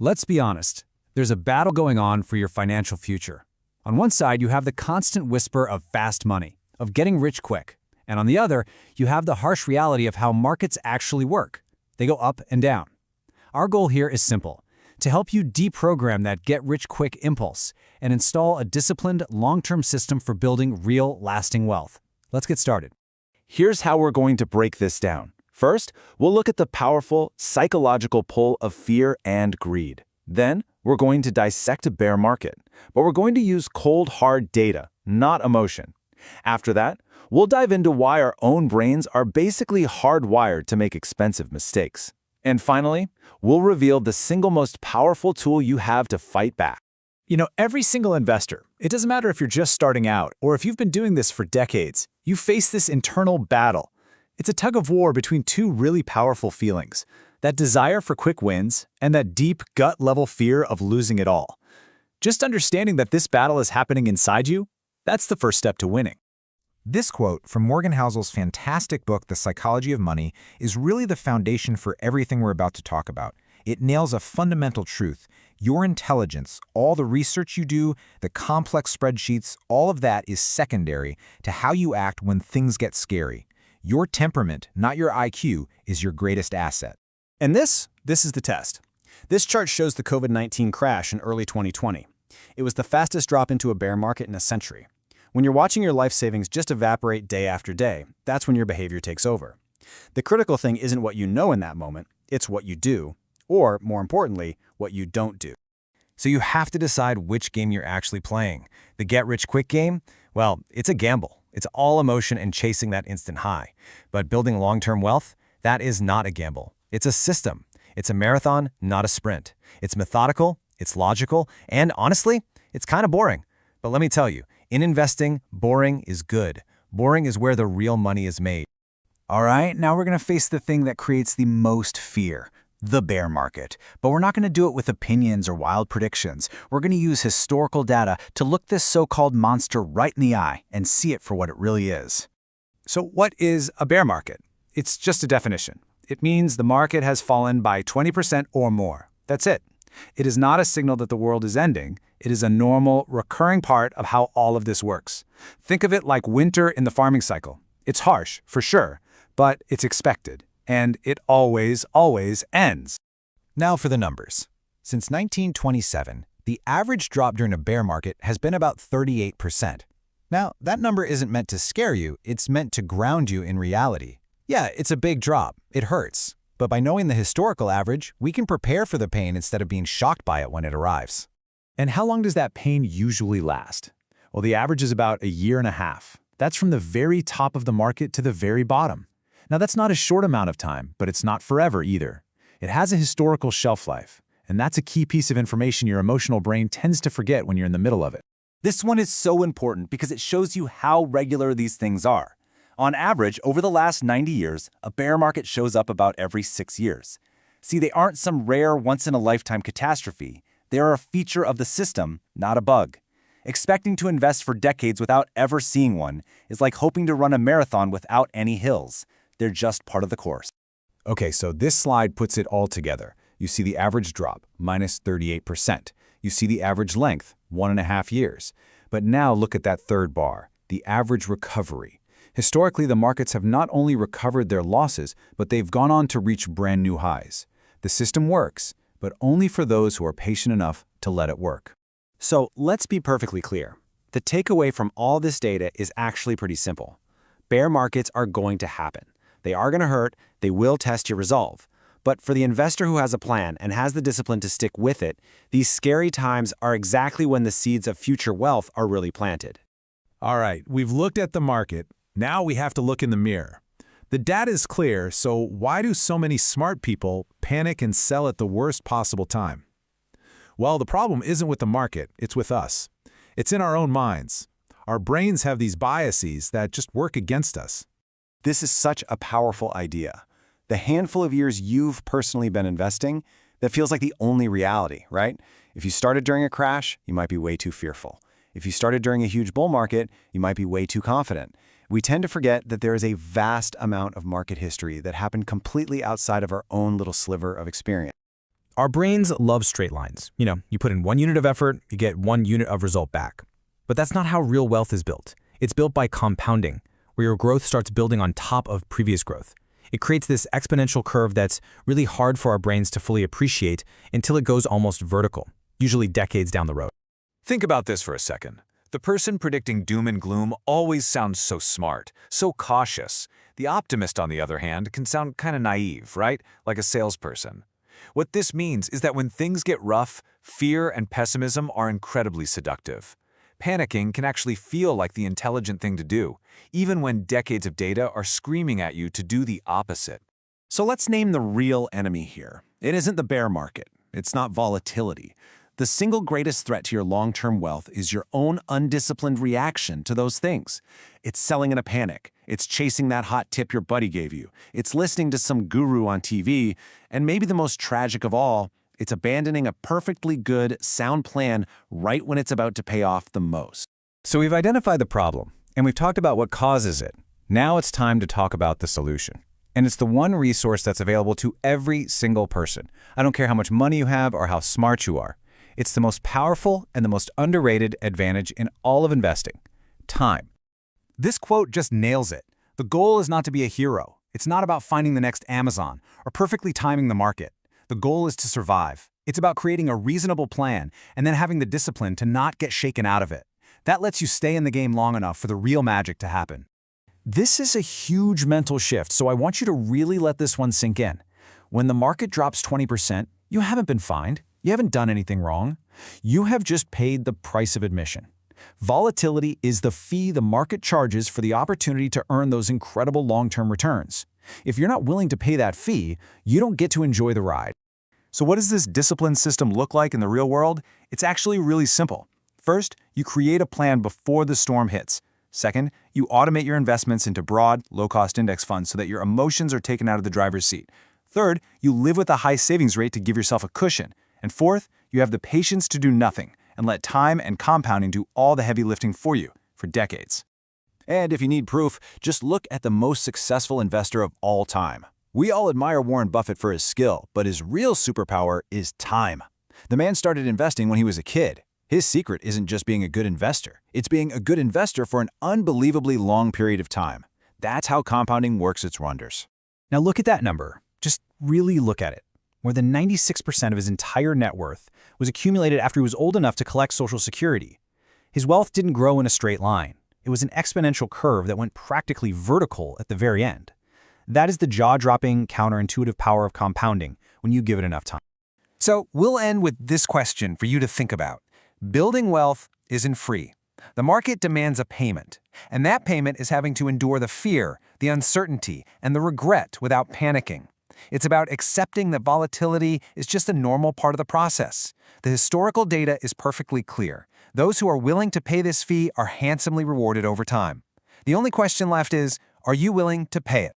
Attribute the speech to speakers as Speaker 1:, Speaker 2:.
Speaker 1: Let's be honest. There's a battle going on for your financial future. On one side, you have the constant whisper of fast money, of getting rich quick. And on the other, you have the harsh reality of how markets actually work. They go up and down. Our goal here is simple: to help you deprogram that get-rich-quick impulse and install a disciplined, long-term system for building real, lasting wealth. Let's get started.
Speaker 2: Here's how we're going to break this down. First, we'll look at the powerful psychological pull of fear and greed. Then, we're going to dissect a bear market, but we're going to use cold, hard data, not emotion. After that, we'll dive into why our own brains are basically hardwired to make expensive mistakes. And finally, we'll reveal the single most powerful tool you have to fight back.
Speaker 3: Every single investor, it doesn't matter if you're just starting out or if you've been doing this for decades, you face this internal battle. It's a tug of war between two really powerful feelings: that desire for quick wins and that deep, gut-level fear of losing it all. Just understanding that this battle is happening inside you, that's the first step to winning.
Speaker 4: This quote from Morgan Housel's fantastic book, The Psychology of Money, is really the foundation for everything we're about to talk about. It nails a fundamental truth. Your intelligence, all the research you do, the complex spreadsheets, all of that is secondary to how you act when things get scary. Your temperament, not your IQ, is your greatest asset.
Speaker 3: And this is the test. This chart shows the COVID-19 crash in early 2020. It was the fastest drop into a bear market in a century. When you're watching your life savings just evaporate day after day, that's when your behavior takes over. The critical thing isn't what you know in that moment, it's what you do, or, more importantly, what you don't do.
Speaker 4: So you have to decide which game you're actually playing. The get-rich-quick game? Well, it's a gamble. It's all emotion and chasing that instant high. But building long-term wealth? That is not a gamble. It's a system. It's a marathon, not a sprint. It's methodical, it's logical, and honestly, it's kind of boring. But let me tell you, in investing, boring is good. Boring is where the real money is made.
Speaker 1: All right, now we're going to face the thing that creates the most fear: the bear market. But we're not going to do it with opinions or wild predictions. We're going to use historical data to look this so-called monster right in the eye and see it for what it really is.
Speaker 3: So what is a bear market? It's just a definition. It means the market has fallen by 20% or more. That's it. It is not a signal that the world is ending. It is a normal, recurring part of how all of this works. Think of it like winter in the farming cycle. It's harsh, for sure, but it's expected. And it always, always ends.
Speaker 4: Now for the numbers. Since 1927, the average drop during a bear market has been about 38%. Now, that number isn't meant to scare you, it's meant to ground you in reality. Yeah, it's a big drop. It hurts. But by knowing the historical average, we can prepare for the pain instead of being shocked by it when it arrives.
Speaker 3: And how long does that pain usually last? Well, the average is about a year and a half. That's from the very top of the market to the very bottom. Now, that's not a short amount of time, but it's not forever either. It has a historical shelf life, and that's a key piece of information your emotional brain tends to forget when you're in the middle of it.
Speaker 2: This one is so important because it shows you how regular these things are. On average, over the last 90 years, a bear market shows up about every 6 years. See, they aren't some rare, once-in-a-lifetime catastrophe. They are a feature of the system, not a bug. Expecting to invest for decades without ever seeing one is like hoping to run a marathon without any hills. They're just part of the course.
Speaker 3: Okay, so this slide puts it all together. You see the average drop, minus 38%. You see the average length, 1.5 years. But now look at that third bar, the average recovery. Historically, the markets have not only recovered their losses, but they've gone on to reach brand new highs. The system works, but only for those who are patient enough to let it work.
Speaker 1: So let's be perfectly clear. The takeaway from all this data is actually pretty simple. Bear markets are going to happen. They are going to hurt, they will test your resolve. But for the investor who has a plan and has the discipline to stick with it, these scary times are exactly when the seeds of future wealth are really planted.
Speaker 3: All right, we've looked at the market. Now we have to look in the mirror. The data is clear, so why do so many smart people panic and sell at the worst possible time? Well, the problem isn't with the market, it's with us. It's in our own minds. Our brains have these biases that just work against us.
Speaker 2: This is such a powerful idea. The handful of years you've personally been investing, that feels like the only reality, right? If you started during a crash, you might be way too fearful. If you started during a huge bull market, you might be way too confident. We tend to forget that there is a vast amount of market history that happened completely outside of our own little sliver of experience.
Speaker 4: Our brains love straight lines. You put in 1 unit of effort, you get 1 unit of result back. But that's not how real wealth is built. It's built by compounding, where your growth starts building on top of previous growth. It creates this exponential curve that's really hard for our brains to fully appreciate until it goes almost vertical, usually decades down the road.
Speaker 1: Think about this for a second. The person predicting doom and gloom always sounds so smart, so cautious. The optimist, on the other hand, can sound kind of naive, right? Like a salesperson. What this means is that when things get rough, fear and pessimism are incredibly seductive. Panicking can actually feel like the intelligent thing to do, even when decades of data are screaming at you to do the opposite.
Speaker 2: So let's name the real enemy here. It isn't the bear market. It's not volatility. The single greatest threat to your long-term wealth is your own undisciplined reaction to those things. It's selling in a panic. It's chasing that hot tip your buddy gave you. It's listening to some guru on TV. And maybe the most tragic of all, it's abandoning a perfectly good, sound plan right when it's about to pay off the most.
Speaker 3: So we've identified the problem, and we've talked about what causes it. Now it's time to talk about the solution. And it's the one resource that's available to every single person. I don't care how much money you have or how smart you are. It's the most powerful and the most underrated advantage in all of investing: time.
Speaker 1: This quote just nails it. The goal is not to be a hero. It's not about finding the next Amazon or perfectly timing the market. The goal is to survive. It's about creating a reasonable plan and then having the discipline to not get shaken out of it. That lets you stay in the game long enough for the real magic to happen. This is a huge mental shift, so I want you to really let this one sink in. When the market drops 20%, you haven't been fined. You haven't done anything wrong. You have just paid the price of admission. Volatility is the fee the market charges for the opportunity to earn those incredible long-term returns. If you're not willing to pay that fee, you don't get to enjoy the ride. So what does this discipline system look like in the real world? It's actually really simple. First, you create a plan before the storm hits. Second, you automate your investments into broad, low-cost index funds so that your emotions are taken out of the driver's seat. Third, you live with a high savings rate to give yourself a cushion. And fourth, you have the patience to do nothing and let time and compounding do all the heavy lifting for you for decades.
Speaker 2: And if you need proof, just look at the most successful investor of all time. We all admire Warren Buffett for his skill, but his real superpower is time. The man started investing when he was a kid. His secret isn't just being a good investor. It's being a good investor for an unbelievably long period of time. That's how compounding works its wonders.
Speaker 1: Now look at that number. Just really look at it. More than 96% of his entire net worth was accumulated after he was old enough to collect Social Security. His wealth didn't grow in a straight line. It was an exponential curve that went practically vertical at the very end. That is the jaw-dropping, counterintuitive power of compounding when you give it enough time. So we'll end with this question for you to think about. Building wealth isn't free. The market demands a payment, and that payment is having to endure the fear, the uncertainty, and the regret without panicking. It's about accepting that volatility is just a normal part of the process. The historical data is perfectly clear. Those who are willing to pay this fee are handsomely rewarded over time. The only question left is, are you willing to pay it?